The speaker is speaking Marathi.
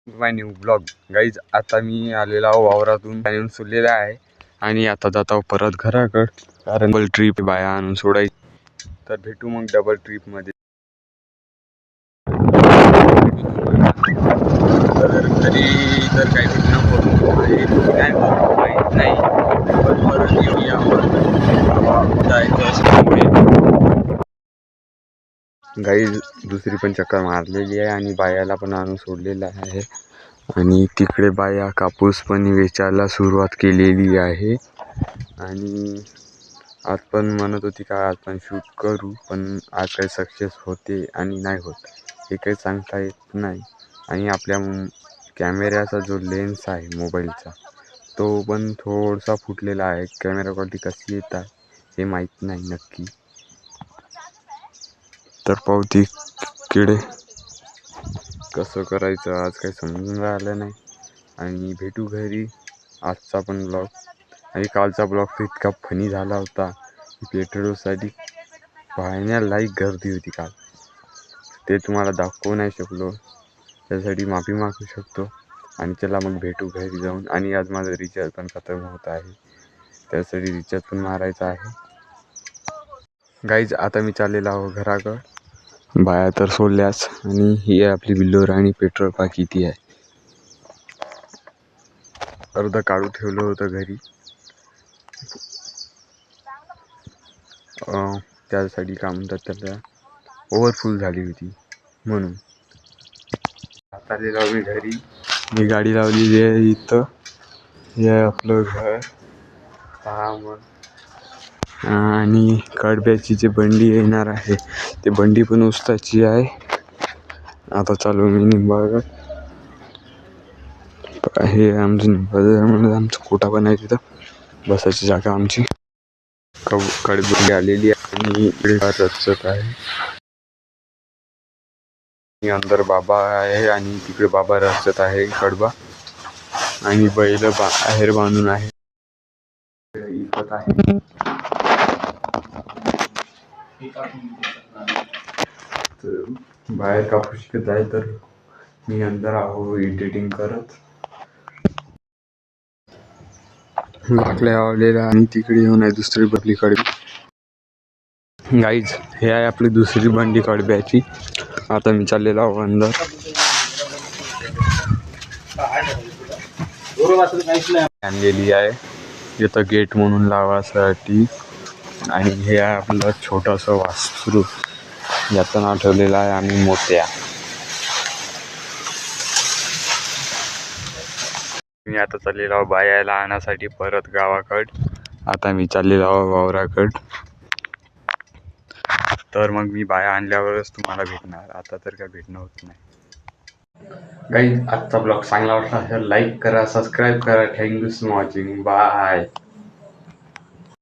माय न्यू ब्लॉग गाईज. आता मी आलेला वावरातून आणून सोडलेला आहे आणि आता जातो परत घराकडं, कारण डबल ट्रिप बाया आणून सोडायची. तर भेटू मग डबल ट्रिप मध्ये. तर घरी तर काही भेटणं काय माहीत नाही, पण परत येऊया आपण जायचं असल्यामुळे. गाईज दुसरी पण चक्कर मारलेली आहे आणि बायाला पण आणून सोडलेलं आहे आणि तिकडे बाया कापूस पण वेचायला सुरुवात केलेली आहे. आणि आज पण म्हणत होती का आज पण शूट करू, पण आज काही सक्सेस होते आणि नाही होत हे काही सांगता येत नाही. आणि आपल्या कॅमेऱ्याचा जो लेन्स आहे मोबाईलचा, तो पण थोडासा फुटलेला आहे. कॅमेरा क्वालिटी कशी येतात हे माहीत नाही नक्की. तर पावती किडे कसं करायचं आज काही समजून राहिलं नाही. आणि भेटू घरी. आजचा पण ब्लॉग आणि कालचा ब्लॉग तर इतका फनी झाला होता. पेट्रोलसाठी पाहण्यालायक गर्दी होती काल, ते तुम्हाला दाखवू नाही शकलो, त्यासाठी माफी मागू शकतो. आणि चला मग भेटू घरी जाऊन. आणि आज माझं रिचार्ज पण खतम होत आहे, त्यासाठी रिचार्ज पण मारायचा आहे. गाईज आता मी चाललेलो आहो घराकडं. बाया तर सोडल्याच आणि ही आहे आपली बिल्लोर आणि पेट्रोल पा किती आहे. अर्ध काढू ठेवलं होतं घरी, त्यासाठी काय म्हणतात त्याला, ओव्हरफुल झाली होती म्हणून. आता आलेलो मी घरी. मी गाडी लावलेली आहे इथं, हे आहे आपलं घर पहा मग. आणि कडब्याची जी बंडी येणार आहे ते बंडी पण उचलायची आहे. आता चालू मी निंबाळगड. हे आमचं निंबाळगड, आमचं कोटा पण आहे तिथं, बसायची जागा आमची. कडबंडी आलेली आहे आणि इकडे रचत आहे. अंदर बाबा आहे आणि तिकडे बाबा रचत आहे कडबा, आणि बैल बाहेर बांधून आहे. इकत आहे तर बाहेर कापू शिकत आहे, तर मी अंदर आहो एडिटिंग करत. लाकड्या आवलेला आणि तिकडे येऊन आहे दुसरी बदली कडबी. गाईज हे आहे आपली दुसरी बंडी कडब्याची. आता मी चाललेलो आहो अंदर. आणलेली आहे इथं गेट म्हणून लावासाठी. आणि हे आहे आपलं छोटंसं वासरू, याचं नाव ठेवलेलं आहे आम्ही मोत्या. मी आता चाललेलो आहो बायाला आणण्यासाठी परत गावाकड. आता मी चाललेलो आहो वावराकड. तर मग मी बाया आणल्यावरच तुम्हाला भेटणार, आता तर काय भेटणं होत नाही. गाईज आजचा ब्लॉग चांगला वाटला तर लाईक करा, सबस्क्राईब करा. Thank you for watching. बाय.